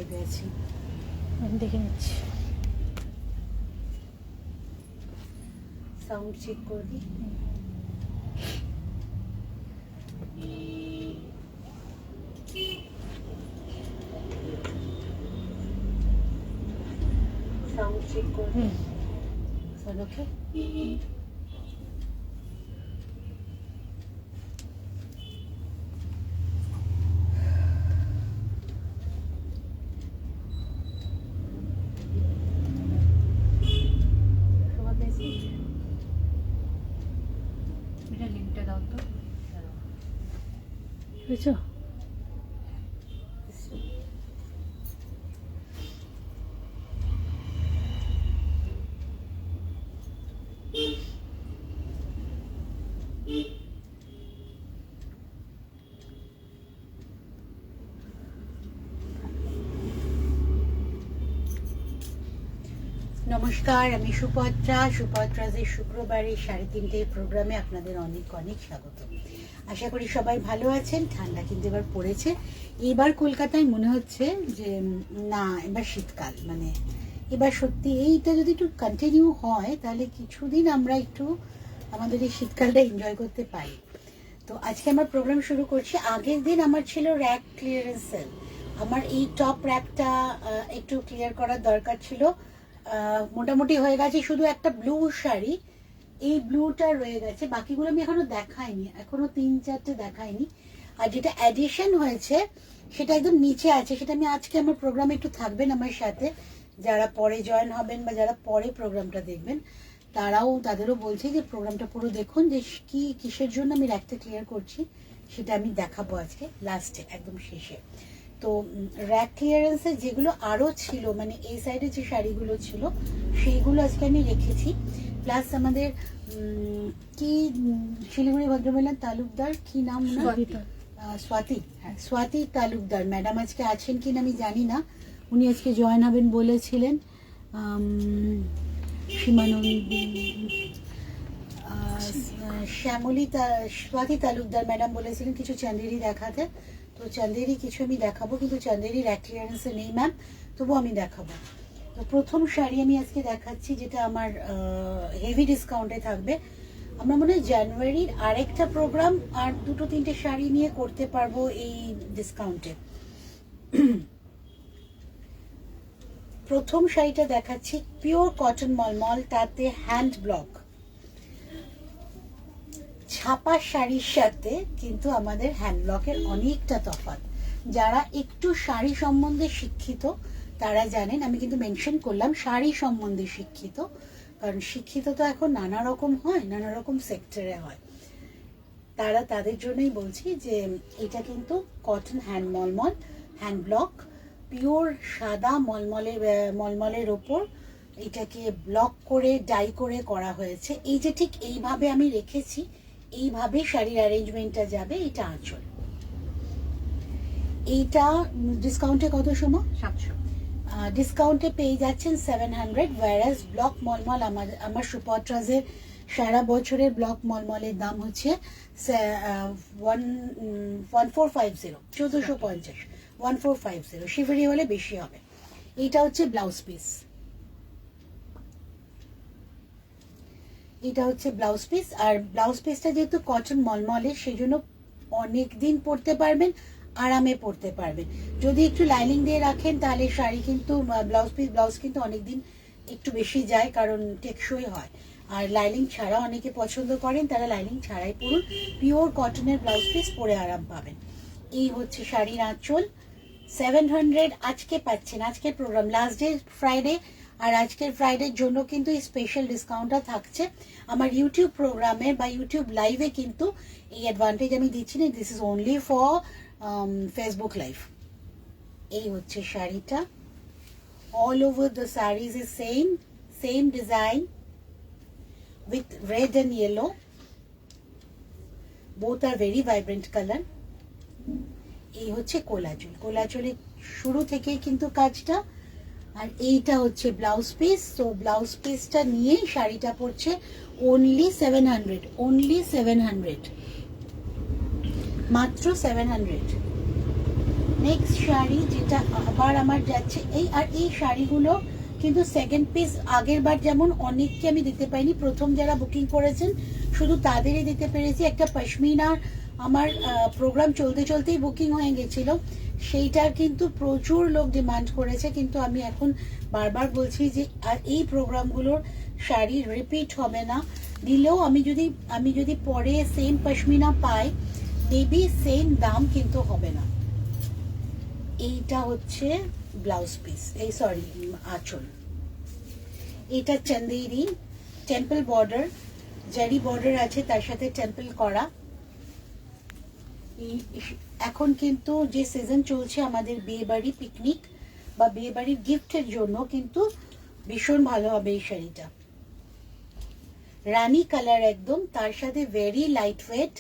লাইভে আছি, আমি দেখে নিচ্ছি। সাউন্ড চেক করে দিই। সাউন্ড চেক করে দিই। সব ওকে? শোভা পেয়েছি? এটা লিঙ্কটা দাও তো। বুঝছো? নমস্কার, আমি সুপত্রাজের শুক্রবারের 3:30 প্রোগ্রামে আপনাদের অনেক অনেক স্বাগত। আশা করি সবাই ভালো আছেন। ঠান্ডা কিন্তু এবার পড়েছে। এবার কলকাতায় মনে হচ্ছে যে না, এবার শীতকাল, মানে এবার সত্যি এইটা যদি একটু কন্টিনিউ হয় তাহলে কিছুদিন আমরা একটু আমাদের এই শীতকালটা এনজয় করতে পারি। তো আজকে আমার প্রোগ্রাম শুরু করছি। আগের দিন আমার ছিল র্যাক ক্লিয়ারেন্স সেল। আমার এই টপ র্যাকটা একটু ক্লিয়ার করার দরকার ছিল। মোটামুটি হয়ে গেছে, শুধু একটা ব্লু শাড়ি, এই ব্লুটা রয়ে গেছে, বাকিগুলো আমি এখনো দেখাইনি, এখনো 3-4টে দেখাইনি। আর যেটা অ্যাডিশন হয়েছে সেটা একদম নিচে আছে, সেটা আমি আজকে আমার প্রোগ্রামে একটু থাকবেন আমার সাথে, যারা পরে জয়েন হবেন বা যারা পরে প্রোগ্রামটা দেখবেন তাদেরও বলছি যে প্রোগ্রামটা পুরো দেখুন, যে কি কিসের জন্য আমি র্যাকটা ক্লিয়ার করছি সেটা আমি দেখাবো আজকে লাস্টে, একদম শেষে। তো র্যাক ক্লিয়ারেন্সে যেগুলো আরও ছিল, মানে এই সাইডে যে শাড়িগুলো ছিল সেইগুলো আজকে আমি রেখেছি। প্লাস আমাদের কি শিলিগুড়ি ভদ্রমহিলা তালুকদার, কি নাম ওনার? স্বাতি, হ্যাঁ স্বাতি তালুকদার ম্যাডাম আজকে আছেন কিনা আমি জানি না, উনি আজকে জয়েন হবেন বলেছিলেন। সীমানন্দী, স্বাতি তালুকদার ম্যাডাম বলেছিলেন কিছু চান্দেরি দেখাতে, তো চান্দেরি কিছু আমি দেখাবো, কিন্তু চান্দেরি র্যাক ক্লিয়ারেন্সে নেই ম্যাম, তবুও আমি দেখাবো। তো প্রথম শাড়ি আমি আজকে দেখাচ্ছি, যেটা আমার হেভি ডিসকাউন্টে থাকবে। আমরা মনে হয় জানুয়ারির আরেকটা প্রোগ্রাম আর 2-3টে শাড়ি নিয়ে করতে পারবো এই ডিসকাউন্টে। প্রথম শাড়িটা দেখাচ্ছি পিওর কটন মলমল, তাতে হ্যান্ড ব্লক। ছাপা শাড়ির সাথে কিন্তু আমাদের হ্যান্ড ব্লকের অনেকটা তফাৎ। যারা একটু শাড়ি সম্বন্ধে শিক্ষিত তারা জানেন, আমি কিন্তু মেনশন করলাম শাড়ি সম্বন্ধে শিক্ষিত, কারণ শিক্ষিত তো এখন নানা রকম হয়, নানা রকম সেক্টরে হয়। তাদের জন্যই বলছি যে এটা কিন্তু cotton hand mulmul, hand block, pure সাদা মলমলের ওপর এটাকে ব্লক করে ডাই করে করা হয়েছে। এই যে ঠিক এইভাবে আমি রেখেছি, এইভাবে শাড়ির অ্যারেঞ্জমেন্টটা যাবে। এটা আঁচল, এইটা ডিসকাউন্টে কত সময়? 700। ডিসকাউন্টে পেয়ে যাচ্ছেন 700, ওয়ারাস ব্লক মলমল আমার সুপত্রাজের সারা বছরের ব্লক মলমলের দাম হচ্ছে 1450, 1450, 1450। শিফারি হলে বেশি হবে। এটা হচ্ছে ব্লাউজ পিস, এটা হচ্ছে ব্লাউজ পিস। আর ব্লাউজ পিসটা যেহেতু কটন মলমলের, সেই জন্য অনেক দিন পরতে পারবেন, আরামে পরতে পারবেন। যদি একটু লাইনিং দিয়ে রাখেন তাহলে শাড়ি কিন্তু ব্লাউজ কিন্তু অনেকদিন একটু বেশি যায়, কারণ টেকসই হয়। আর লাইনিং ছাড়া অনেকে পছন্দ করেন, তারা লাইনিং ছাড়াই পরুন। পিওর কটনের ব্লাউজ পিস পরে আরাম পাবেন। এই হচ্ছে শাড়ির আঁচল। 700 আজকে পাচ্ছেন, আজকের প্রোগ্রাম লাস্ট ডে ফ্রাইডে, আর আজকের ফ্রাইডের জন্য কিন্তু এই স্পেশাল ডিসকাউন্টটা থাকছে। আমার ইউটিউব প্রোগ্রামে বা ইউটিউব লাইভে কিন্তু এই অ্যাডভান্টেজ আমি দিচ্ছি না, this is only for Facebook live. এই হচ্ছে শাড়িটা। All over the saris is same design with red and yellow, both are very vibrant color. এই হচ্ছে কোলাচলের শুরু থেকেই কিন্তু কাজটা। আর এইটা হচ্ছে ব্লাউজ পিস। তো ব্লাউজ পিসটা নিয়ে শাড়িটা পড়ছে only 700, মাত্র 700। নেক্সট শাড়ি যেটা আবার আমার যাচ্ছে এই শাড়িগুলো কিন্তু সেকেন্ড পিস আগের বার যেমন অনেককে আমি দিতে পারিনি, প্রথম যারা বুকিং করেছেন শুধু তাদেরই দিতে পেরেছি। একটা পশমিনার আমার প্রোগ্রাম চলতে চলতেই বুকিং হয়ে গেছিল, সেইটার কিন্তু প্রচুর লোক ডিমান্ড করেছে, কিন্তু আমি এখন বারবার বলছি যে আর এই প্রোগ্রামগুলোর শাড়ি রিপিট হবে না, দিলেও আমি যদি পরে সেম পশমিনা পাই মেবি সেম দাম কিন্তু হবে না। এইটা হচ্ছে ব্লাউজ পিস, এই সরি আঁচল। এটা চন্দেরি টেম্পল বর্ডার, জারি বর্ডার আছে, তার সাথে টেম্পল করা। এখন কিন্তু যে সিজন চলছে আমাদের বিয়ে বাড়ি পিকনিক বা বিয়ে বাড়ির গিফটের জন্য কিন্তু ভীষণ ভালো হবে এই শাড়িটা। রানী কালার একদম, তার সাথে ভেরি লাইট ওয়েট।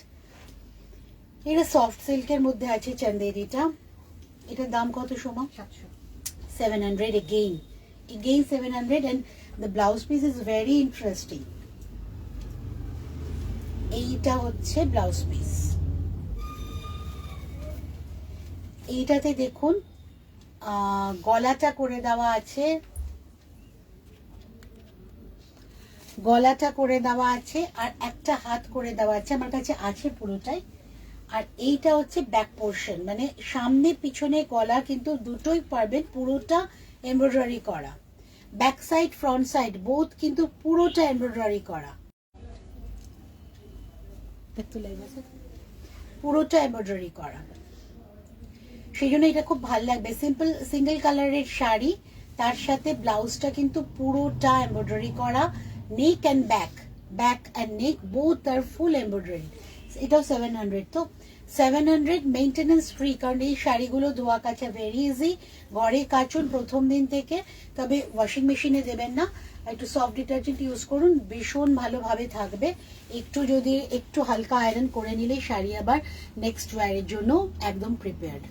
এটা সফট সিল্কের মধ্যে আছে চন্দেরিটা। এটার দাম কত Soma? 700 again 700, and the blouse piece is very interesting. এইটা হচ্ছে ব্লাউজ পিস। এইটাতে দেখুন গলাটা করে দেওয়া আছে, আর একটা হাত করে দেওয়া আছে, আমার কাছে আছে পুরোটাই। আর এইটা হচ্ছে ব্যাক পোর্শন, মানে সামনে পিছনে গলা কিন্তু দুটোই পারবেন, পুরোটা এমব্রয়ডারি করা। Back side front side both কিন্তু পুরোটা এমব্রয়ডারি করা, পুরোটা এমব্রয়ডারি করা। সেই জন্য এটা খুব ভালো লাগবে। সিম্পল সিঙ্গেল কালারের শাড়ি, তার সাথে ব্লাউজটা কিন্তু পুরোটা এমব্রয়ডারি করা। Neck and back and neck both আর ফুল এমব্রয়ডারি। এটাও 700। তো 700 মেইনটেনেন্স ফ্রি, কারণ এই শাড়িগুলো ধোয়া কাচা ভেরি ইজি। ঘরে কাচুন প্রথম দিন থেকে, তবে ওয়াশিং মেশিনে দেবেন না, একটু সফট ডিটারজেন্ট ইউজ করুন, ভীষণ ভালোভাবে থাকবে। একটু হালকা আয়রন করে নিলে শাড়ি আবার নেক্সট ওয়্যারের জন্য একদম প্রিপেয়ার্ড।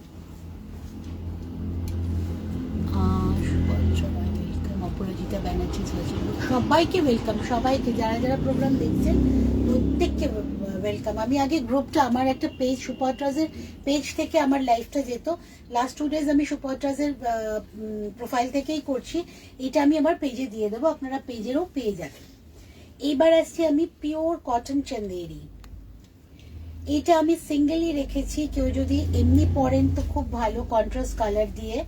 অপরাজিতা ব্যানার্জি, সবাইকে ওয়েলকাম, সবাইকে যারা যারা প্রোগ্রাম দেখছেন প্রত্যেককে ওয়েলকাম। আমি আগে গ্রুপটা, আমার একটা পেজ সুপারট্রাজের পেজ থেকে আমার লাইফটা যেত, লাস্ট 2 days আমি সুপারট্রাজের প্রোফাইল থেকেই করছি। এটা আমি আমার পেজে দিয়ে দেবো, আপনারা পেজেরও পেয়ে যাবেন। এইবার আসছি আমি পিওর কটন চন্দেরি। এটা আমি সিঙ্গেলই রেখেছি, কেউ যদি এমনি পরেন তো খুব ভালো কন্ট্রাস্ট কালার দিয়ে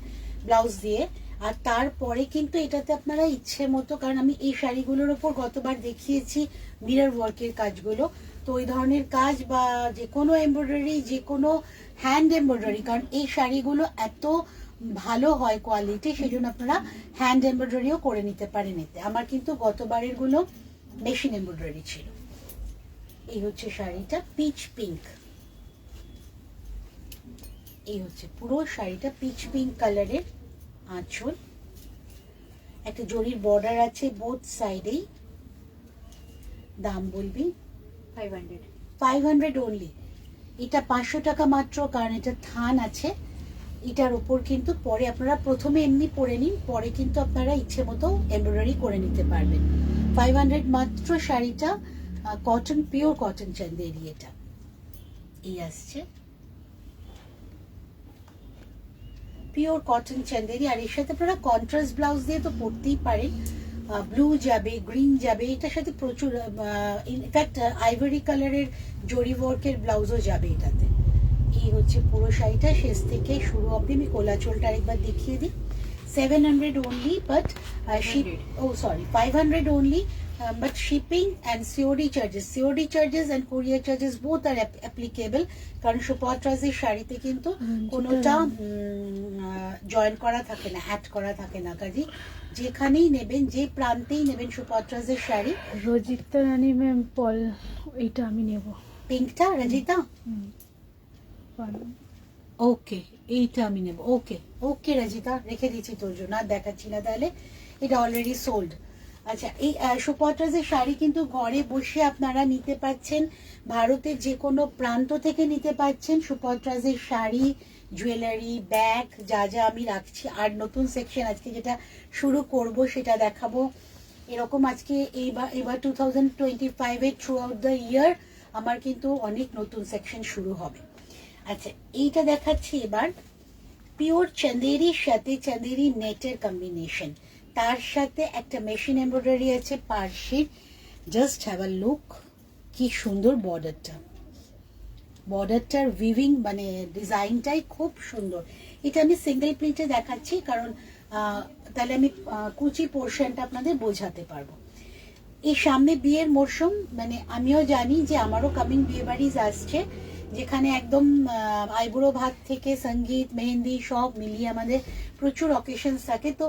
ব্লাউজ দিয়ে। আর তারপরে কিন্তু এটাতে আপনারা ইচ্ছে মতো, কারণ আমি এই শাড়িগুলোর ওপর গতবার দেখিয়েছি মিরর ওয়ার্কের কাজগুলো, তো ওই ধরনের কাজ বা যে কোনো এমব্রয়ডারি, যে কোনো হ্যান্ড এমব্রয়ডারি, কারণ এই শাড়িগুলো এত ভালো হয় কোয়ালিটি, সেই জন্য আপনারা হ্যান্ড এমব্রয়ডারিও করে নিতে পারেন এতে। আমার কিন্তু গতবারের গুলো মেশিন এমব্রয়ডারি ছিল। এই হচ্ছে শাড়িটা পিচ পিঙ্ক, এই হচ্ছে পুরো শাড়িটা পিচ পিঙ্ক কালারের আঁচল, একটা জরির বর্ডার আছে বোথ সাইডেই। দাম বলবি 500 অনলি। এটা 500 টাকা মাত্র, কারণ এটা থান আছে এটার উপর, কিন্তু পরে আপনারা প্রথমে এমনি পরে নিন, পরে কিন্তু আপনারা ইচ্ছে মতো এমব্রয়ডারি করে নিতে পারবেন। 500 মাত্র শাড়িটা, কটন, পিওর কটন চন্দেরি। এটা এই আসছে পিওর কটন চন্দেরি, আর এর সাথে আপনারা কন্ট্রাস্ট ব্লাউজ দিয়ে তো পরতেই পারেন, ব্লু যাবে, গ্রিন যাবে, এটার সাথে প্রচুর, ইনফ্যাক্ট আইভরি কালারের জরি ওয়ার্কের ব্লাউজও যাবে এটাতে। এই হচ্ছে পুরো শাড়িটা শেষ থেকে শুরু অবধি। আমি কোলাচলটা আরেকবার দেখিয়ে দিই। 700 only, but 500 only, but shipping and COD charges and courier charges both are applicable, কারণ সুপারট্রাজের শাড়িতে কিন্তু কোনোটা জয়েন করা থাকে না, অ্যাড করা থাকে না, কাজে যেখানেই নেবেন, যে প্রান্তেই নেবেন সুপারট্রাজের শাড়ি। রজিতা রানী ম্যাম পল, এইটা আমি নেব, পিঙ্কটা রজিতা, ওকে এইটা আমি নেব। ওকে ওকে রজিতা, রেখে দিচ্ছি তোর জন্য, আর দেখাচ্ছি না তাহলে, এটা অলরেডি সোল্ড। আচ্ছা, এই সুপারট্রাজের শাড়ি কিন্তু ঘরে বসে আপনারা নিতে পাচ্ছেন, ভারতের যে কোনো প্রান্ত থেকে নিতে পাচ্ছেন সুপারট্রাজের শাড়ি, জুয়েলারি, ব্যাগ, যা যা আমি রাখছি। আর নতুন সেকশন আজকে যেটা শুরু করব সেটা দেখাবো। এরকম আজকে এবার 2025-এর থ্রু আউট দ্য ইয়ার আমার কিন্তু অনেক নতুন সেকশন শুরু হবে। আচ্ছা, এইটা দেখাচ্ছি এবার। পিওর চাঁদেরির সাথে চাঁদেরি নেটের কম্বিনেশন, তার সাথে একটা মেশিন এমব্রয়ডারি আছে পার্সির। জাস্ট হ্যাভ আ লুক, কি সুন্দর বর্ডারটার উইভিং মানে ডিজাইনটাই খুব সুন্দর। এটা আমি সিঙ্গেল প্রিন্টে দেখাচ্ছি কারণ তাহলে আমি কুচি পোর্শনটা আপনাদের বোঝাতে পারবো। এই সামনে বিয়ের মরশুম, মানে আমিও জানি যে আমারও কামিং বিয়ে বাড়ি আসছে, যেখানে একদম আইবুড়ো ভাত থেকে সঙ্গীত মেহেন্দি সব মিলিয়ে আমাদের প্রচুর অকেশনস থাকে। তো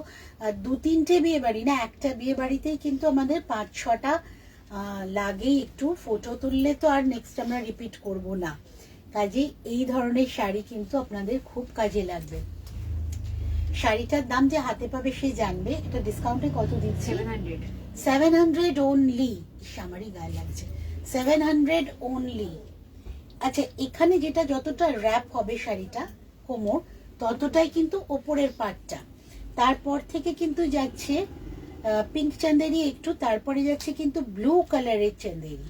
2-3টে বিয়ে বাড়ি না, একটা বিয়ে বাড়িতেই কিন্তু আমাদের 5-6টা লাগেই। একটু ফটো তুললে তো আর নেক্সট আমরা রিপিট করব না, কাজেই এই ধরনের শাড়ি কিন্তু আপনাদের খুব কাজে লাগবে। শাড়িটার দাম যে হাতে পাবে সে জানবে। এটা ডিসকাউন্টে কত দিচ্ছে? 700 অনলি। আমারই গায়ে লাগছে, 700 অনলি। আচ্ছা, এখানে যেটা যতটা র্যাপ হবে শাড়িটা কোমর, ততটাই কিন্তু ওপরের পাটটা। তারপর থেকে কিন্তু যাচ্ছে পিঙ্ক চান্দেরি একটু, তারপরে যাচ্ছে কিন্তু ব্লু কালারের চান্দেরি।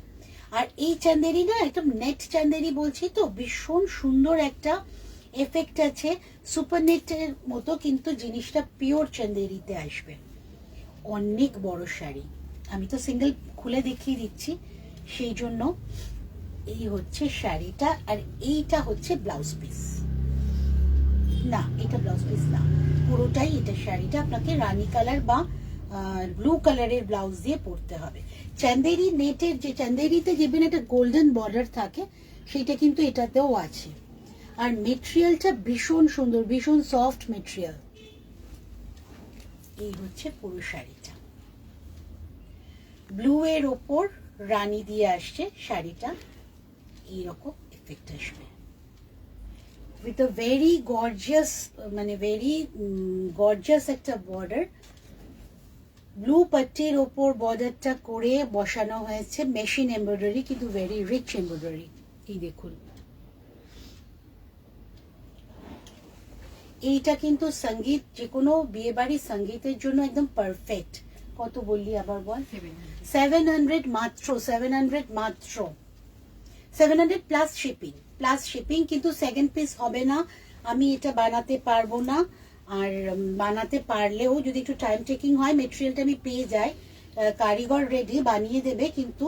আর এই চান্দেরি না একদম নেট চান্দেরি বলছি তো, ভীষণ সুন্দর একটা এফেক্ট আছে, সুপার নেটের মতো, কিন্তু জিনিসটা পিওর চান্দেরিতে আসবে। অনেক বড় শাড়ি, আমি তো সিঙ্গেল খুলে দেখিয়ে দিচ্ছি সেই জন্য। এই হচ্ছে শাড়িটা, আর এইটা হচ্ছে ব্লাউজ পিস। না, এটা ব্লাউজ পিস না, পুরোটাই এটা শাড়িটা আপনাকে রানী কালার বা ব্লু কালারের ব্লাউজ দিয়ে পরতে হবে। চান্দেরি নেটের যে চান্দেরিতে যেমন একটা গোল্ডেন বর্ডার থাকে, সেটা কিন্তু এটাতেও আছে। আর মেটেরিয়ালটা ভীষণ সুন্দর, ভীষণ সফট মেটেরিয়াল। এই হচ্ছে পুরো শাড়িটা, ব্লু এর ওপর রানী দিয়ে আসছে শাড়িটা, এইরকম এফেক্ট আসবে উইথ আ ভেরি গর্জিয়াস, মানে ভেরি গর্জিয়াস একটা বর্ডার। ব্লু পাট্টির ওপর বর্ডারটা করে বসানো হয়েছে মেশিন এমব্রয়ডারি, কিন্তু ভেরি রিচ এমব্রয়ডারি। এই দেখুন, এইটা কিন্তু সঙ্গীত, যে কোনো বিয়ে বাড়ির সঙ্গীতের জন্য একদম পারফেক্ট। কত বললি আবার বল? 700 মাত্র, 700 মাত্র, 700 প্লাস শিপিং। কিন্তু সেকেন্ড পিস হবে না, আমি এটা বানাতে পারবো না। আর বানাতে পারলেও যদি একটু টাইম টেকিং হয়, মেটেরিয়ালটা আমি পেয়ে যাই, কারিগর রেডি বানিয়ে দেবে, কিন্তু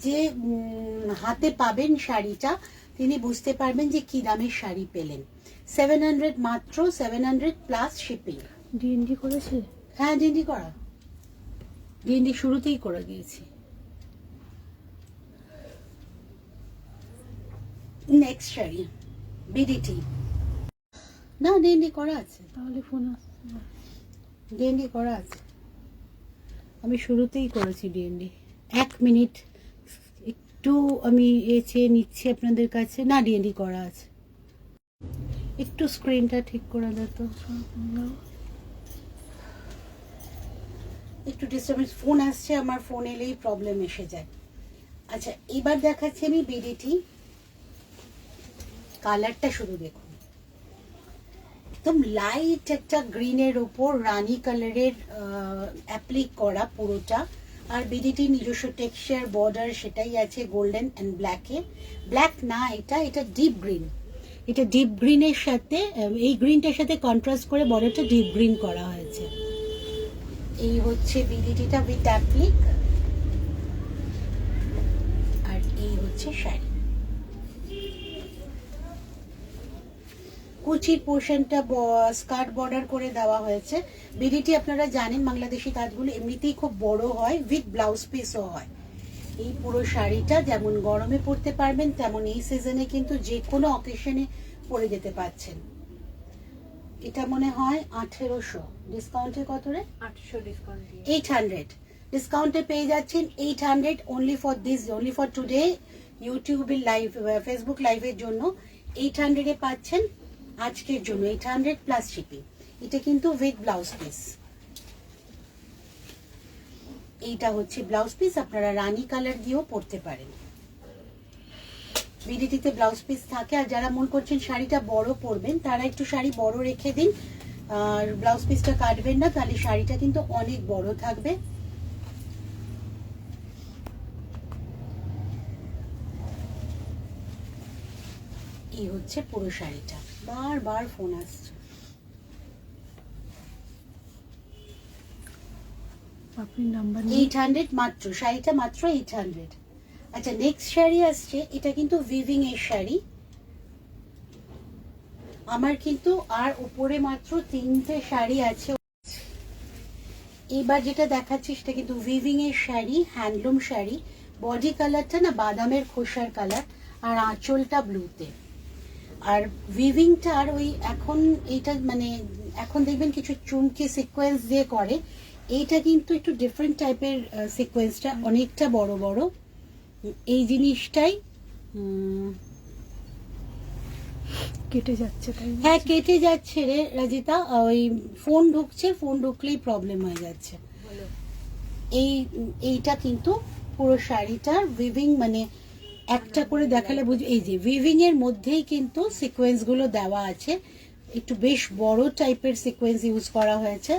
যে হাতে পাবেন শাড়িটা তিনি বুঝতে পারবেন যে কি দামের শাড়ি পেলেন। 700 মাত্র, 700 প্লাস শিপিং। ডিএনডি করেছে? হ্যাঁ, ডিএনডি করা, ডিএনডি শুরুতেই করে দিয়েছি। Next sari BDT. না, ডিএনডি করা আছে, তাহলে ফোন আসছে। ডিএনডি করা আছে, আমি শুরুতেই করেছি ডিএনডি। 1 মিনিট একটু আমি চেয়ে নিচ্ছি আপনাদের কাছে। না, ডিএনডি করা আছে। একটু স্ক্রিনটা ঠিক করে দাও তো, একটু ডিস্টার্বেন্স, ফোন আসছে আমার, ফোন এলেই প্রবলেম এসে যায়। আচ্ছা, এবার দেখাচ্ছি আমি বিডিটি। কালারটা শুধু দেখুন, একদম লাইট একটা গ্রিনের উপর রানী কালারের অ্যাপ্লিক করা পুরোটা। আর বিডিটির নিজস্ব টেক্সচার বর্ডার সেটাই আছে গোল্ডেন অ্যান্ড ব্ল্যাকে। ব্ল্যাক না, এটা ডিপ গ্রিন। এটা ডিপ গ্রিনের সাথে, এই গ্রিনটার সাথে কন্ট্রাস্ট করে বর্ডারটা ডিপ গ্রিন করা হয়েছে। এই হচ্ছে বিডিটিটা উইথ অ্যাপ্লিক, আর এই হচ্ছে শাড়ি। কুচির পোর্শনটা স্কার্ট বর্ডার করে দেওয়া হয়েছে। বিডিটি আপনারা জানেন বাংলাদেশি কাজগুলো এমনিতেই খুব বড় হয়, উইথ ব্লাউজ পিসও হয়। এই পুরো শাড়িটা যেমন গরমে পরতে পারবেন, তেমন এই সিজনে কিন্তু যে কোনো অকেশনে পরে যেতে পারছেন। এটা মনে হয় 1800, ডিসকাউন্টে কত রে? 800 ডিসকাউন্ট, 800 ডিসকাউন্টে পেয়ে যাচ্ছেন। 800 only for this, only for today, ইউটিউবে লাইভ, ফেসবুক লাইভের জন্য 800 এ পাচ্ছেন আজকের জন্য। 800 প্লাস শিপিং। এটা কিন্তু উইথ ব্লাউজ পিস। এইটা হচ্ছে ব্লাউজ পিস, আপনারা রানী কালার দিয়েও পরতে পারেন। বিডিটিতে ব্লাউজ পিস থাকে। আর যারা মন করছেন শাড়িটা বড় পরবেন, তারা একটু শাড়ি বড় রেখে দিন, আর ব্লাউজ পিসটা কাটবেন না, তাহলে শাড়িটা কিন্তু অনেক বড় থাকবে। এই হচ্ছে পুরো শাড়িটা। বারবার ফোন আসছে। আপনি নাম্বার 800 মাত্র, শাড়িটা মাত্র 800। আচ্ছা, নেক্সট শাড়ি আসছে, এটা কিন্তু উইভিং এর শাড়ি। আমার কিন্তু আর উপরে মাত্র 3টে শাড়ি আছে। এইবার যেটা দেখাচ্ছি সেটা কিন্তু উইভিং এর শাড়ি, হ্যান্ডলুম শাড়ি। বডি কালারটা না বাদামের খোসার কালার, আর আঁচলটা ব্লুতে। আর উইভিংটার ওই এখন এইটা মানে এখন দেখবেন কিছু চুমকি সিকোয়েন্স দিয়ে করে, এইটা কিন্তু একটু ডিফারেন্ট টাইপের সিকোয়েন্সটা, অনেকটা বড় বড়। এই জিনিসটাই কেটে যাচ্ছে তাই? হ্যাঁ, কেটে যাচ্ছে রে রাজিতা, ওই ফোন ঢুকছে, ফোন ঢুকলেই প্রবলেম হয়ে যাচ্ছে। এইটা কিন্তু পুরো শাড়িটার উইভিং, মানে একটা করে দেখালে বুঝবে। এই যে উইভিং এর মধ্যেই কিন্তু সিকোয়েন্স গুলো দেওয়া আছে, একটু বেশ বড় টাইপের সিকোয়েন্স ইউজ করা হয়েছে।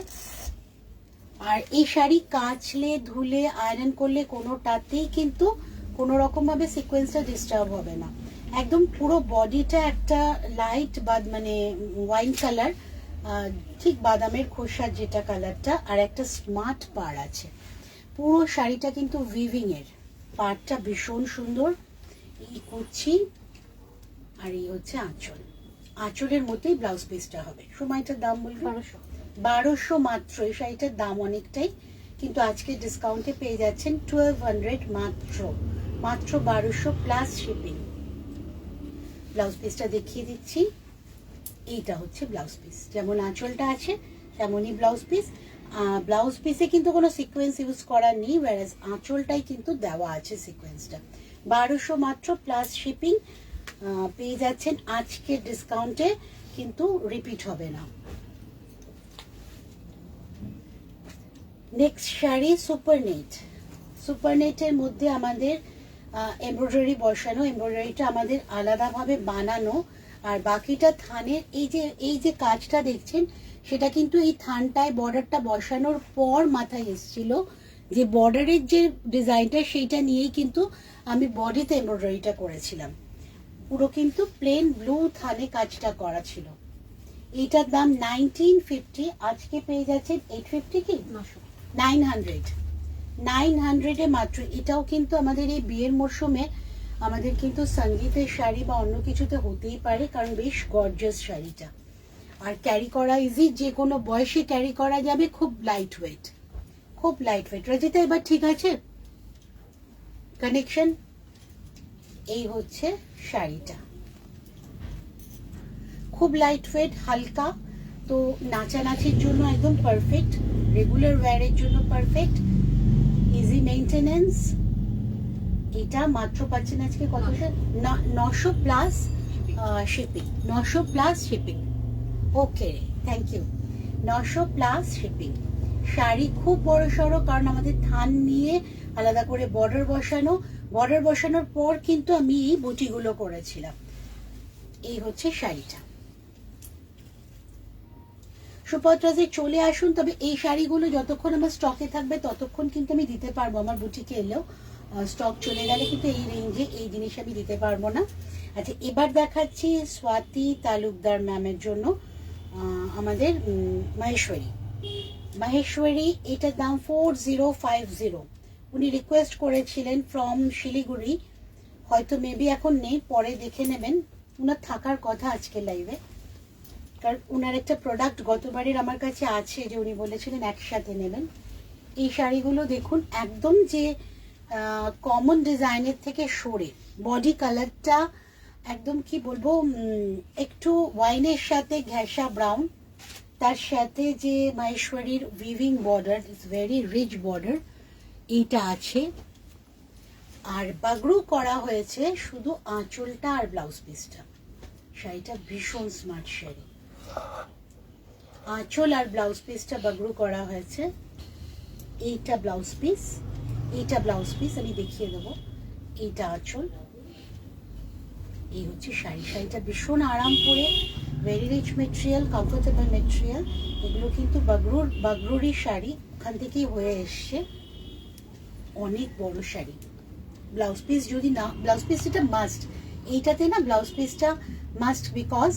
আর এই শাড়ি কাচলে, ধুলে, আয়রন করলে কোনোটাতেই কিন্তু কোনো রকম ভাবে সিকোয়েন্সটা ডিস্টার্ব হবে না। একদম পুরো বডিটা একটা লাইট বা মানে ওয়াইন কালার, ঠিক বাদামের খোসার যেটা কালারটা, আর একটা স্মার্ট পাড় আছে। পুরো শাড়িটা কিন্তু উইভিং এর, পাড়টা ভীষণ সুন্দর। এই কুচি আর এই হচ্ছে আঁচল। আঁচলের মধ্যেই ব্লাউজ পিসটা হবে। সময়টার দাম বলবো 1200 মাত্র। এই শাড়িটার দাম অনেকটাই, কিন্তু আজকে ডিসকাউন্টে পেয়ে যাচ্ছেন 1200 মাত্র, মাত্র 1200 প্লাস শিপিং। ব্লাউজ পিসটা দেখিয়ে দিচ্ছি। এইটা হচ্ছে ব্লাউজ পিস, যেমন আঁচলটা আছে তেমনই ব্লাউজ পিস। ব্লাউজ পিসে কিন্তু কোনো সিকোয়েন্স ইউজ করা নেই, ওয়ারাজ আঁচলটাই কিন্তু দেওয়া আছে সিকোয়েন্সটা। 1200 মাত্র প্লাস শিপিং পেয়ে যাচ্ছেন আজকের ডিসকাউন্টে, কিন্তু রিপিট হবে না। Next sari super net. Super নেটের মধ্যে আমাদের এমব্রয়ডারি বসানো, এমব্রয়ডারিটা আমাদের আলাদাভাবে বানানো, আর বাকিটা থানের এই যে কাজটা দেখছেন সেটা কিন্তু এই থানটায় বর্ডারটা বসানোর পর মাথায় এসেছিল। যে বর্ডারের যে ডিজাইনটা সেইটা নিয়েই কিন্তু আমি বডিতে এমব্রয়ডারিটা করেছিলাম। পুরো কিন্তু প্লেন ব্লু থানে কাজটা করা ছিল। এইটার দাম 1950, আজকে পেয়ে যাচ্ছেন 850 কি 900 মাত্র। এটাও কিন্তু আমাদের এই বিয়ের মরশুমে আমাদের কিন্তু সঙ্গীতের শাড়ি বা অন্য কিছুতে হতেই পারে, কারণ বেশ গর্জিয়াস শাড়িটা। আর ক্যারি করা ইজি, যে কোনো বয়সে ক্যারি করা যাবে, খুব লাইট ওয়েট, খুব লাইট ওয়েট। রাজিতা এবার ঠিক আছে কানেকশন? এই হচ্ছে শাড়িটা, খুব লাইট ওয়েট, হালকা, তো নাচানাচির জন্য একদম পারফেক্ট, রেগুলার ওয়্যারের জন্য পারফেক্ট, ইজি মেইনটেনেন্স। এটা মাত্র পাচ্ছেন আজকে কতটা? 900 plus shipping, 900 plus shipping. Okay, thank you. 900 plus shipping. Sari খুব বড় সড়ো, কারণ আমাদের থান নিয়ে আলাদা করে বর্ডার বসানো, বর্ডার বসানোর পর কিন্তু আমি এই বুটিগুলো করেছিলাম। এই হচ্ছে শাড়িটা। সুপত্রাজে চলে আসুন, তবে এই শাড়িগুলো যতক্ষণ আমার স্টকে থাকবে ততক্ষণ কিন্তু আমি দিতে পারবো। আমার বুটিকে এলেও স্টক চলে গেলে কিন্তু এই রেঞ্জে এই জিনিস আমি দিতে পারবো না। আচ্ছা, এবার দেখাচ্ছি স্বাতি তালুকদার ম্যামের জন্য আমাদের মাহেশ্বরী। এটার দাম 4050। উনি রিকোয়েস্ট করেছিলেন ফ্রম শিলিগুড়ি, হয়তো মেবি এখন নেই, পরে দেখে নেবেন। উনার থাকার কথা আজকে লাইভে, কারণ উনার একটা প্রোডাক্ট গতবারের আমার কাছে আছে, যে উনি বলেছিলেন একসাথে নেবেন। এই শাড়িগুলো দেখুন, একদম যে কমন ডিজাইনের থেকে সরে, বডি কালারটা একদম কি বলবো, একটু ওয়াইনের সাথে ঘেঁষা ব্রাউন, তার সাথে যে মাহেশ্বরীর weaving border, it's very rich border, এইটা আছে। আর বাগড়ু করা হয়েছে শুধু আঁচলটা আর ব্লাউজ পিসটা। শাড়িটা ভীষণ স্মার্ট শাড়ি, আঁচল আর ব্লাউজ পিসটা বাগড়ু করা হয়েছে। এইটা ব্লাউজ পিস, এইটা ব্লাউজ পিস আমি দেখিয়ে দেবো। এইটা আঁচল, এই হচ্ছে শাড়ি। শাড়িটা ভীষণ আরাম করে, very rich material, comfortable material. এগুলো কিন্তু বাগরুরই শাড়ি, ওখান থেকেই হয়ে এসছে। অনেক বড় শাড়ি। ব্লাউজ পিস যদি না, ব্লাউজ পিস এটা মাস্ট, এইটাতে না ব্লাউজ পিসটা মাস্ট, বিকজ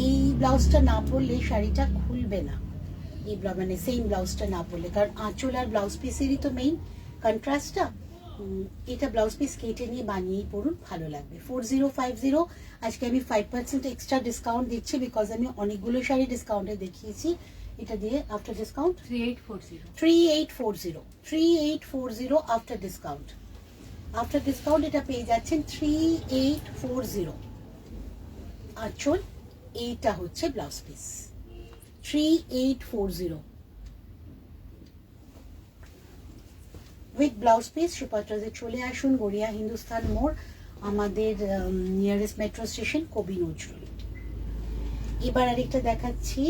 এই ব্লাউজটা না পরলে শাড়িটা খুলবে না, এই মানে সেম ব্লাউজটা না পরলে, কারণ আঁচল আর ব্লাউজ পিসেরই তো মেইন কন্ট্রাস্টটা। এটা ব্লাউজ পিস কেটে নিয়ে বানিয়েই পড়ুন, ভালো লাগবে। 4050, আজকে আমি 5% এক্সট্রা ডিসকাউন্ট দিচ্ছি, বিকজ আমি অনেকগুলো শাড়ি ডিসকাউন্টে দেখিয়েছি। এটা দিয়ে after discount 3840 after discount. After discount এটা পেয়ে যাচ্ছেন 3840। আঁচল, এইটা হচ্ছে blouse piece 3840 with blouse piece. সুপারট্রাজে চলে আসুন, গড়িয়া হিন্দুস্তান মোড়, আমাদের নিয়ারেস্ট মেট্রো স্টেশন কবি নজরুল। এবার আরেকটা দেখাচ্ছি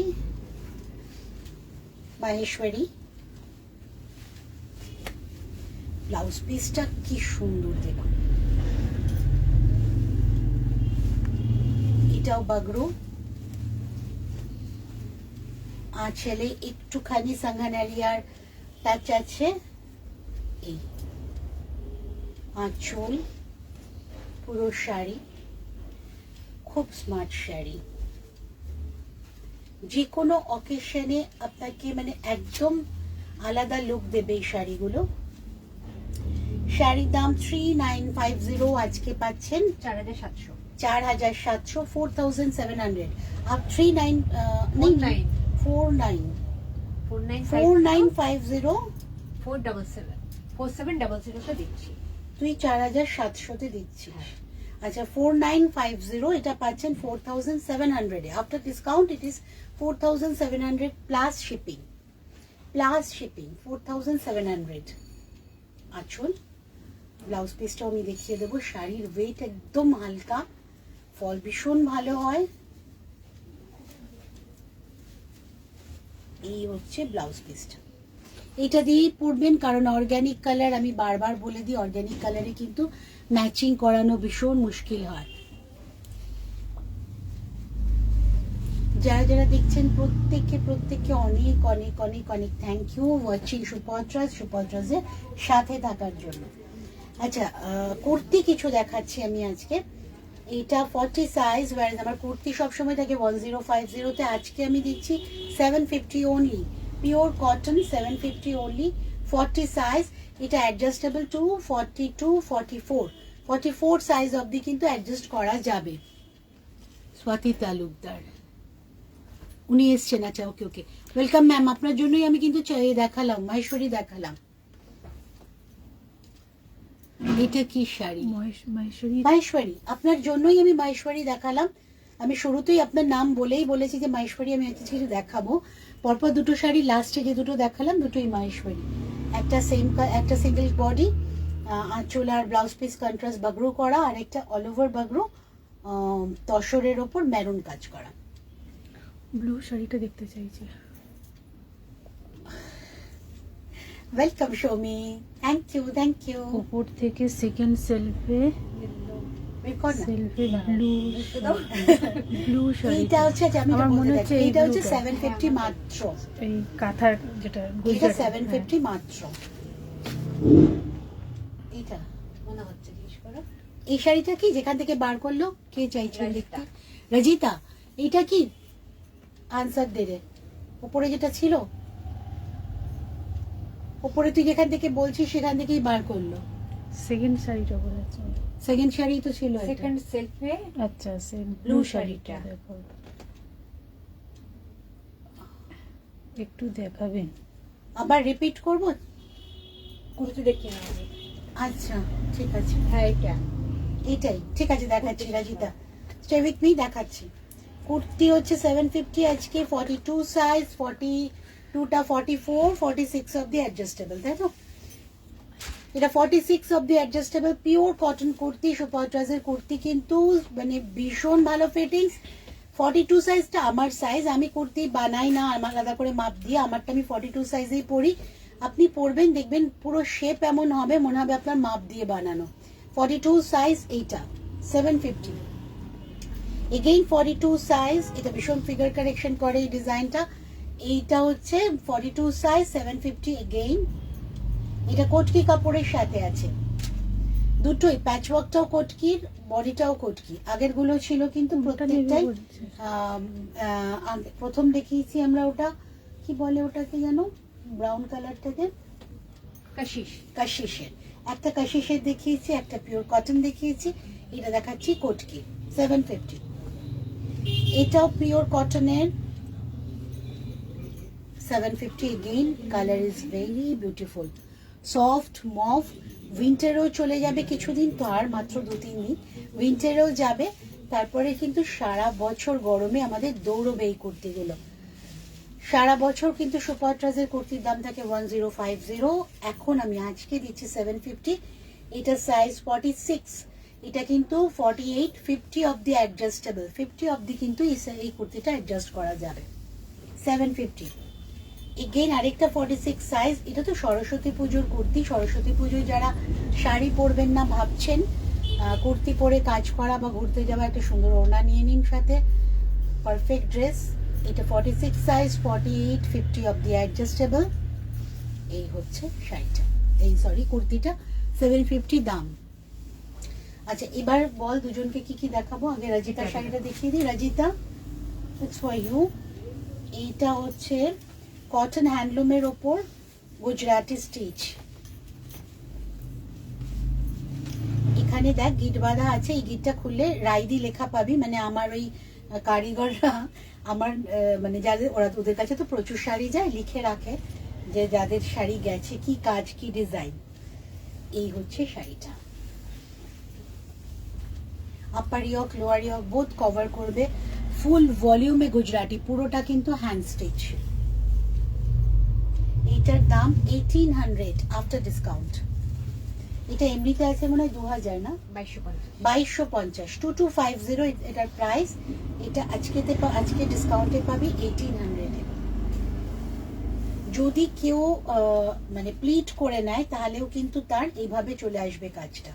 মাহেশ্বরী। ব্লাউজ পিসটা কি সুন্দর দেখুন, এটাও বাগরু, আঁচলে একটুখানি সাঙ্গানারিয়ার টাচ আছে। এই আঁচল, পুরো শাড়ি খুব স্মার্ট শাড়ি, যে কোনো অকেশনে আপনাকে মানে একদম আলাদা লুক দেবে এই শাড়িগুলো। শাড়ির দাম 3950, আজকে পাচ্ছেন 4700, 4700, आप 4950 4700 তে দিচ্ছি। তুই 4700 দিচ্ছিস। আচ্ছা 4950, এটা পাচ্ছেন 4700 এ। After discount it is 4700 plus shipping, 4700। আঁচল, ব্লাউজ পিসটাও আমি দেখিয়ে দেবো। শাড়ির ওয়েট একদম হালকা, ফল ভীষণ ভালো হয়। এই হচ্ছে ব্লাউজ পিসটা, এটা দিয়েই পরবেন, কারণ অর্গানিক কালার, আমি বারবার বলে দিই অর্গানিক কালারে কিন্তু ম্যাচিং করানো ভীষণ মুশকিল হয়। যারা যারা দেখছেন প্রত্যেককে অনেক অনেক অনেক অনেক থ্যাংক ইউ ওয়াচিং সুপারট্রাজের সাথে থাকার জন্য। আচ্ছা, কুর্তি কিছু দেখাচ্ছি আমি আজকে। এটা 40 সাইজ, ওয়ারেজ আমার কুর্তি সবসময় থাকে 1050-তে, আজকে আমি দিচ্ছি 750 only, pure cotton 750 only, 40 size. এটা অ্যাডজাস্টেবল টু 42, 44 সাইজ অবধি কিন্তু অ্যাডজাস্ট করা যাবে। স্বাতি তালুকদার উনি এসছেন, আচ্ছা ওকে ওকে, ওয়েলকাম ম্যাম, আপনার জন্যই আমি কিন্তু দেখালাম, মাহেশ্বরী দেখালাম। এটা কি শাড়ি? মাহেশ্বরী, আপনার জন্যই আমি মাহেশ্বরী দেখালাম। আমি শুরুতেই আপনার নাম বলেই বলেছি যে মাহেশ্বরী আমি আজকে কিছু দেখাবো। পরপর দুটো শাড়ি লাস্টে যে দুটো দেখালাম দুটোই মাহেশ্বরী। একটা সিঙ্গেল বডি, আঁচল আর ব্লাউজ পিস কন্ট্রাস্ট বাগরু করা, আর একটা অল ওভার বাগরু তসরের ওপর মেরুন কাজ করা। ব্লু শাড়িটা দেখতে চাইছি। Welcome Soumi, thank you. উপর থেকে সেকেন্ড সেলফে ব্লু শাড়ি, এটা হচ্ছে আমার মনে হচ্ছে এটা হচ্ছে 750 মাত্র, এই কাঁথার যেটা এটা 750 মাত্র। এটা মনে হচ্ছে, জিজ্ঞেস করো এই শাড়িটা কি, যেখান থেকে বার করলো কে চাইছে দেখতে? রজিতা, এইটা কি? আনসার দে রে, উপরে যেটা ছিল, উপরে তুই যেখান থেকে বলছিস সেখান থেকেই বার করলো। সেকেন্ড শাড়িটা বলেছে, সেকেন্ড শাড়ি তো ছিল, সেকেন্ড সেলফে। আচ্ছা সে ব্লু শাড়িটা দেখো, একটু দেখাবেন। আবার রিপিট করব? কুর্তি দেখিয়ে নাও। আচ্ছা ঠিক আছে, হ্যাঁ এটা এটাই ঠিক আছে, দেখাচ্ছি রাজিতা, স্টে উইথ মি, দেখাচ্ছি। কুর্তি হচ্ছে 750 আজকে, 42 সাইজ, 42টা 44, 46 অবধি অ্যাডজাস্টেবল, তাই তো? এটা 46 অবধি অ্যাডজাস্টেবল, পিওর কটন কুর্তি, সুপারট্রাজের কুর্তি, কিন্তু মানে ভীষণ ভালো ফিটিংস। 42 সাইজটা আমার সাইজ, আমি কুর্তি বানাই না আমার আলাদা করে মাপ দিয়ে, আমারটা আমি 42 সাইজেই পরি। আপনি পরবেন দেখবেন পুরো শেপ এমন হবে মনে হবে আপনার মাপ দিয়ে বানানো। 42 সাইজ এইটা 750, এগেইন 42 সাইজ, এটা ভীষণ ফিগার কারেকশন করে এই ডিজাইনটা। এইটা হচ্ছে 42 সাইজ 750 এগেইন, এটা কোটকি কাপড়ের সাথে আছে। দুটোই প্যাচওয়ার্কটাও কটকির, বডিটাও কটকি। আগের গুলো ছিল কিন্তু প্রত্যেকটাই প্রথম দেখিয়েছি আমরা, ওটা কি বলে ওটাকে জানো, ব্রাউন কালারটাকে কাশিশ। কাশিশের, একটা কাশিশের দেখিয়েছি, একটা পিওর কটন দেখিয়েছি, এটা দেখাচ্ছি কটকি 750। এটাও পিওর কটনের 750 again. Color is very beautiful, soft mauve. উইন্টারেও চলে যাবে কিছুদিন, তো আর মাত্র 2-3 দিন উইন্টারেও যাবে, তারপরে কিন্তু সারা বছর গরমে আমাদের দৌড়বে এই কুর্তিগুলো। সারা বছর কিন্তু সুপারট্রাজের কুর্তির দাম থাকে 1050, এখন আমি আজকে দিচ্ছি 750। এটা সাইজ 46, এটা কিন্তু 48, 50 অবধি অ্যাডজাস্টেবল, 50 অবধি কিন্তু এই কুর্তিটা অ্যাডজাস্ট করা যাবে 750। এগেইন আরেকটা 46 সাইজ, এটা তো সরস্বতী পুজোর কুর্তি। সরস্বতী পুজোয় যারা শাড়ি পরবেন না ভাবছেন, কুর্তি পরে কাজ করা বা ঘুরতে যাওয়া, একটা সুন্দর ওড়না নিয়ে নিন সাথে, পারফেক্ট ড্রেস। এটা 46 সাইজ, 48, 50 অফ দি অ্যাডজাস্টেবল। এই হচ্ছে শাড়িটা, এই সরি কুর্তিটা 750 দাম। আচ্ছা এবার বল দুজনকে কি কি দেখাবো। আগে রাজিতার শাড়িটা দেখিয়ে দিই। Rajita, it's for you. এইটা হচ্ছে কটন হ্যান্ডলুমের ওপর গুজরাটি স্টিচ। এখানে দেখ গিট বাঁধা আছে, এই গিটটা খুললে রাইদি লেখা পাবি, মানে আমার ওই কারিগররা, আমার মানে যাদের ওদের কাছে তো প্রচুর শাড়ি যায়, লিখে রাখে যে যাদের শাড়ি গেছে কি কাজ কি ডিজাইন। এই হচ্ছে শাড়িটা, আপার ইয়ক লোয়ার ইয়ক বোথ কভার করবে, ফুল ভলিউমে গুজরাটি, পুরোটা কিন্তু হ্যান্ড স্টিচ। এটার দাম 1800 আফটার ডিসকাউন্ট। এটা এমনিতে আছে মনে হয় 2000 না, 2250, 2250 এটার প্রাইস। এটা আজকে ডিসকাউন্টে পাবি 1800 এ। যদি কেউ মানে প্লিট করে নেয় তাহলেও কিন্তু তার এইভাবে চলে আসবে কাজটা।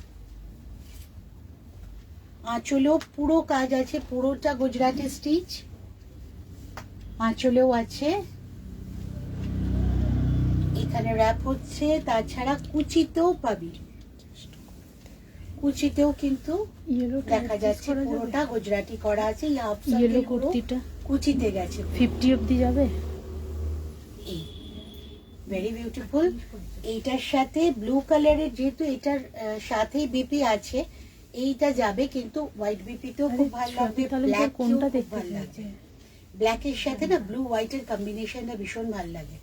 আঁচলেও পুরো কাজ আছে, পুরোটা গুজরাটি স্টিচ, আঁচলেও আছে, এখানে র্যাপ হচ্ছে। তাছাড়া কুচিতেও পাবি, কুচিতেও কিন্তু দেখা যাচ্ছে পুরোটা গুজরাটি করা আছে। ইয়েলো কুর্তিটা কুচিতে গেছে 50 অবধি যাবে। এই ভেরি বিউটিফুল। এইটার সাথে ব্লু কালারের, যেহেতু এটার সাথেই বিপি আছে, এইটা যাবে কিন্তু হোয়াইট বিপিতেও খুব ভালো লাগবে, ব্ল্যাক কোনটা খুব দেখতে ভালো লাগবে। ব্ল্যাকের সাথে না ব্লু হোয়াইটের কম্বিনেশনটা ভীষণ ভালো লাগে।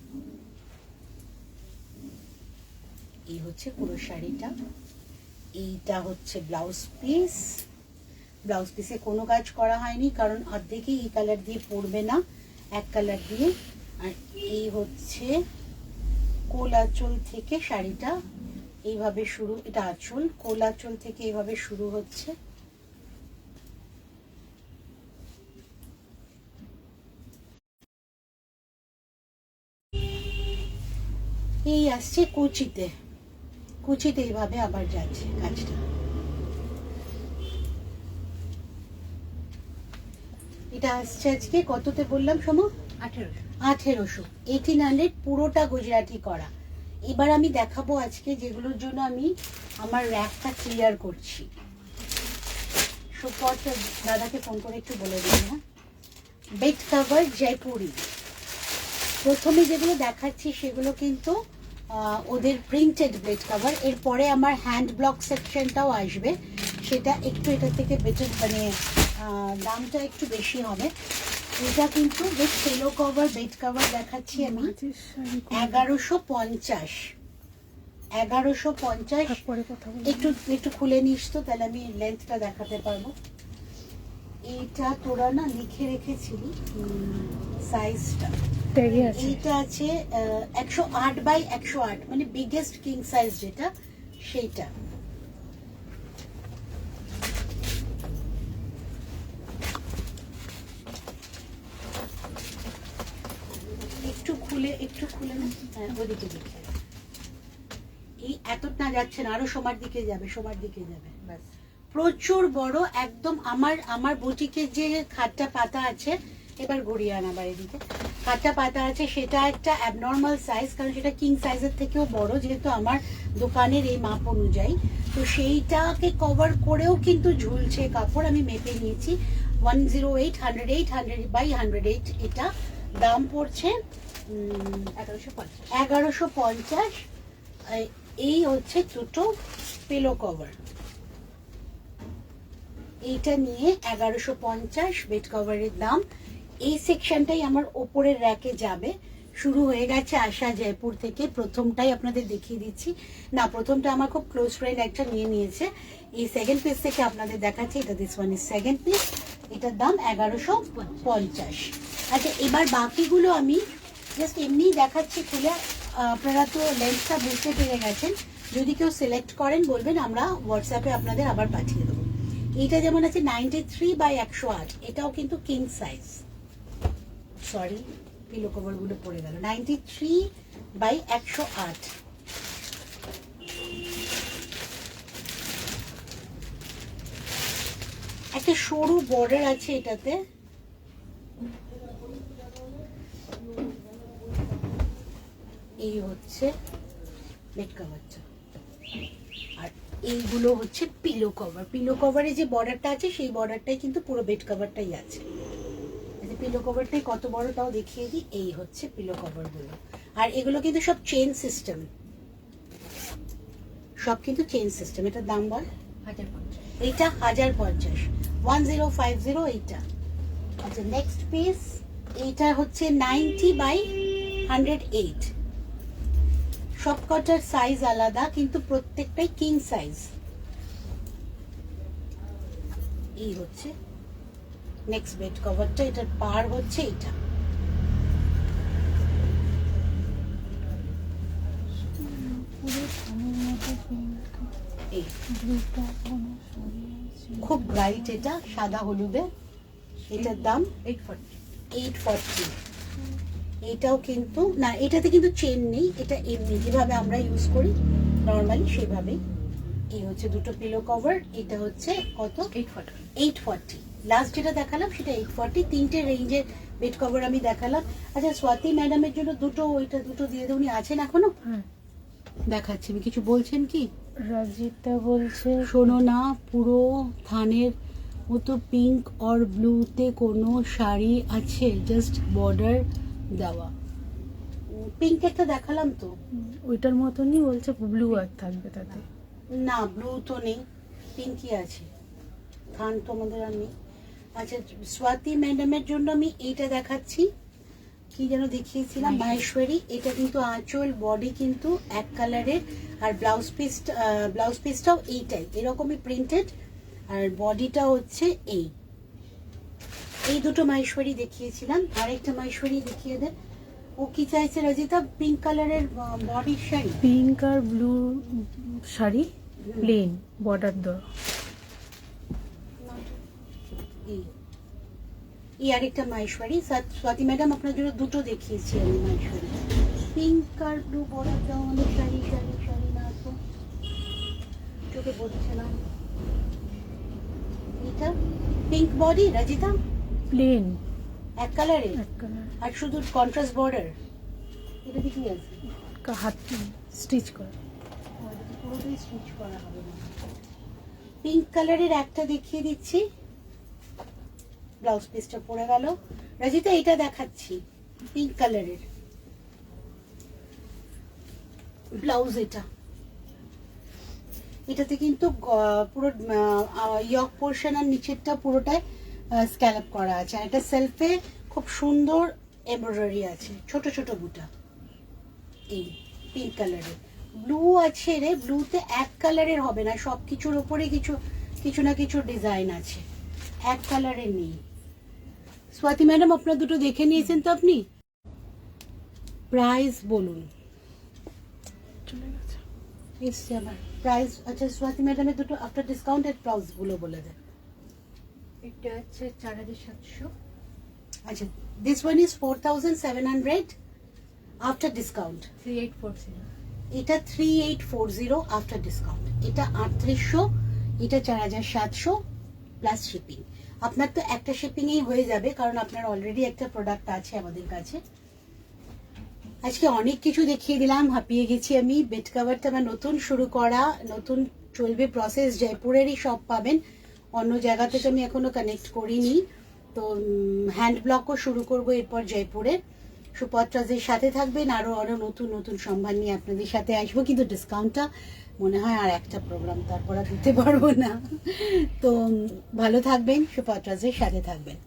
এই হচ্ছে পুরো শাড়িটা। এইটা হচ্ছে ব্লাউজ পিস। ব্লাউজ পিসে কোনো কাজ করা হয়নি, কারণ অর্ধেকই এই কালার দিয়ে পরবে না, এক কালার দিয়ে। আর এই হচ্ছে কোল আঁচল থেকে শাড়িটা এইভাবে শুরু, এটা আঁচল, কোল আঁচল থেকে এইভাবে শুরু হচ্ছে। এই আসছে কুচিতে, কুচিতে এইভাবে আবার যাচ্ছে কাজটা। এটা আসছে আজকে কততে বললাম সমু? 1800, 1800 পুরোটা গুজরাটি করা। এবার আমি দেখাবো আজকে যেগুলোর জন্য আমি আমার র্যাকটা ক্লিয়ার করছি। সুপর্টা দাদাকে ফোন করে একটু বলে দিন। হ্যাঁ, বেড কভার জয়পুরি। প্রথমে যেগুলো দেখাচ্ছি সেগুলো কিন্তু ওদের প্রিন্টেড বেড কভার। এরপরে আমার হ্যান্ড ব্লক সেকশনটাও আসবে, সেটা একটু এটা থেকে বেটার, মানে দামটা একটু বেশি হবে। এটা কিন্তু বেশ পেলো কভার বেড কভার দেখাচ্ছি আমি 1150। 1150। একটু খুলে নিস তো, তাহলে আমি লেন্থটা দেখাতে পারবো। এইটা তোরা না লিখে রেখেছিলি সাইজটা, এইটা আছে 108 বাই 108, মানে বিগেস্ট কিং সাইজ যেটা, সেইটা। একটু খুলে না, ওদিকে দেখে এই এতটা যাচ্ছে না, আরো সোমার দিকে যাবে, ব্যাস। প্রচুর বড় একদম। আমার বুটিকের যে খাটটা পাতা আছে, এবার ঘুরিয়ে আনা বাইরে দিকে, খাটটা পাতা আছে সেটা একটা অ্যাবনর্মাল সাইজ, কারণ সেটা কিং সাইজের থেকেও বড়, যেহেতু আমার দোকানের এই মাপ অনুযায়ী। তো তো সেইটাকে কভার করেও কিন্তু ঝুলছে কাপড়। আমি মেপে নিয়েছি 108 108 বাই 108, এটা দাম পড়ছে 1150। এই হচ্ছে দুটো পিলো কভার, এইটা নিয়ে 1150 বেড কভারের দাম। এই সেকশনটাই আমার ওপরের র্যাকে যাবে। শুরু হয়ে গেছে আশা জয়পুর থেকে, প্রথমটাই আপনাদের দেখিয়ে দিচ্ছি। না, প্রথমটা আমার খুব ক্লোজ ফ্রেন্ড একটা নিয়ে নিয়েছে। এই সেকেন্ড পিস থেকে আপনাদের দেখাচ্ছি, এটা this one is second piece, এটার দাম 1150। আচ্ছা, এবার বাকিগুলো আমি জাস্ট এমনি দেখাচ্ছি খুলে। আপনারা তো লেন্সটা বুঝতে পেরে গেছেন, যদি কেউ সিলেক্ট করেন বলবেন, আমরা হোয়াটসঅ্যাপে আপনাদের আবার পাঠিয়ে দেবো। এইটা যেমন আছে 93 বাই 108, এটাও কিন্তু king size. Sorry, pillow cover গুলো পড়ে গেল। 93 বাই 108, একটা সরু বর্ডার আছে এটাতে। এই হচ্ছে বেড কভারটা, আর এইগুলো হচ্ছে পিলো কভার। পিলো কভারে যে বর্ডারটা আছে সেই বর্ডারটাই কিন্তু পুরো বেড কভারটাই আছে। পিলো কভারটাই কত বড় তাও দেখিয়ে দিই। এই হচ্ছে পিলো কভার গুলো, আর এগুলো কিন্তু সব চেইন সিস্টেম, সব কিন্তু চেইন সিস্টেম। এটার দাম বল? 1050। এইটা 1050, 1050 এইটা। আচ্ছা, নেক্সট পিস, এইটা হচ্ছে 90 বাই 108। সবকটার সাইজ আলাদা কিন্তু প্রত্যেকটাই কিং সাইজ। এই হচ্ছে নেক্সট বেড কভারটা, এটার পার হচ্ছে এটা। খুব ব্রাইট, এটা সাদা হলুদে। এটার দাম 840। এটাও কিন্তু না, এটাতে কিন্তু চেন নেই, এটা এমনি যেভাবে আমরা ইউজ করি নর্মালি সেভাবেই। এই হচ্ছে দুটো পিলো কভার, এটা হচ্ছে কত? 840। লাস্ট যেটা দেখালাম সেটা 840। তিনটে রেঞ্জের বেড কভার আমি দেখালাম। আচ্ছা, স্বাতি ম্যাডামের জন্য দুটো, ওইটা দুটো দিয়ে দেব। উনি আছেন এখনো? দেখাচ্ছি আমি। কিছু বলছেন কি? রাজিতা বলছে, শোনো না, পুরো থানের মতো পিঙ্ক আর ব্লুতে কোনো শাড়ি আছে? জাস্ট বর্ডার দেওয়া। পিঙ্ক একটা দেখালাম তো, ওইটার মতনই বলছে, ব্লু আর থাকবে তাতে। না ব্লু তো নেই, পিঙ্কই আছে। থান তো আমাদের আর নেই। আচ্ছা, স্বাতি ম্যাডামের জন্য আমি এইটা দেখাচ্ছি, কি যেন দেখিয়েছিলাম, মাহেশ্বরী। এটা কিন্তু আঁচল বডি কিন্তু এক কালারের, আর ব্লাউজ পিসটাও এইটাই, এরকমই প্রিন্টেড, আর বডিটা হচ্ছে এই দুটো মাহেশ্বরী দেখিয়েছিলাম। আরেকটা মাহেশ্বরী দেখিয়ে দে। ও কি চাইছে রজিতা? পিঙ্ক কালারের বডির শাড়ি, পিঙ্ক আর ব্লু শাড়ি, প্লেন বর্ডার দেওয়া। এই আরেকটা মাহেশ্বরী। স্বাতি ম্যাডাম, আপনার জন্য দুটো দেখিয়েছি আমি মাহেশ্বরী। পিঙ্ক আর ব্লু বর্ডার দেওয়া অনেক শাড়ি শাড়ি শাড়ি না তো চোখে পড়ছে না। এটা পিঙ্ক বডি রাজিতা, প্লেন এক কালারে, এক কালার, আর শুধু কন্ট্রাস্ট বর্ডার। এটা কি আছে? হাত স্টিচ করা। পুরোটাই স্টিচ করা হবে না। পিঙ্ক কালারের একটা দেখিয়ে দিচ্ছি, ব্লাউজ পিসটা পড়ে গেল। রাজিতা, এটা দেখাচ্ছি পিঙ্ক কালারের ব্লাউজ। এটাতে কিন্তু পুরো ইয়ক পোর্শন আর নিচেরটা পুরোটাই স্ক্যালপ করা আছে, আর এটা সেলফে খুব সুন্দর এমব্রয়ডারি আছে, ছোট ছোট বুটা। এই পিঙ্ক কালারের ব্লু আছে রে, ব্লুতে এক কালারের হবে না, সব কিছুর উপরে কিছু কিছু না কিছু ডিজাইন আছে, এক কালারের নেই। স্বাতি ম্যাডাম, আপনার দুটো দেখে নিয়েছেন তো আপনি? প্রাইস বলুন। চলে গেছে এসছে আবার প্রাইস। আচ্ছা, স্বাতি ম্যাডামের দুটো আফটার ডিসকাউন্টেড প্রাইস গুলো বলে দেন। এটা হচ্ছে 4700। আচ্ছা, this one is 4700 after discount. 3840। এটা 3840 আফটার ডিসকাউন্ট। এটা 3800, এটা 4700 প্লাস শিপিং। আপনার তো একটা শিপিংই হয়ে যাবে, কারণ আপনার অলরেডি একটা প্রোডাক্ট আছে আমাদের কাছে। আজকে অনেক কিছু দেখিয়ে দিলাম, হাঁপিয়ে গেছি আমি। বেড কাভারটা আমার নতুন শুরু করা, নতুন চলবে প্রসেস, জয়পুরেরই সব পাবেন, অন্য জায়গা থেকে আমি এখনো কানেক্ট করিনি। তো হ্যান্ড ব্লকও শুরু করব এরপর জয়পুরের। সুপত্রাজের সাথে থাকবেন, আরো আরো নতুন নতুন সম্ভার নিয়ে আপনাদের সাথে আসবো, কিন্তু ডিসকাউন্টটা মনে হয় আর একটা প্রোগ্রাম, তারপর আর দিতে পারবো না। তো ভালো থাকবেন, সুপত্রাজের সাথে থাকবেন।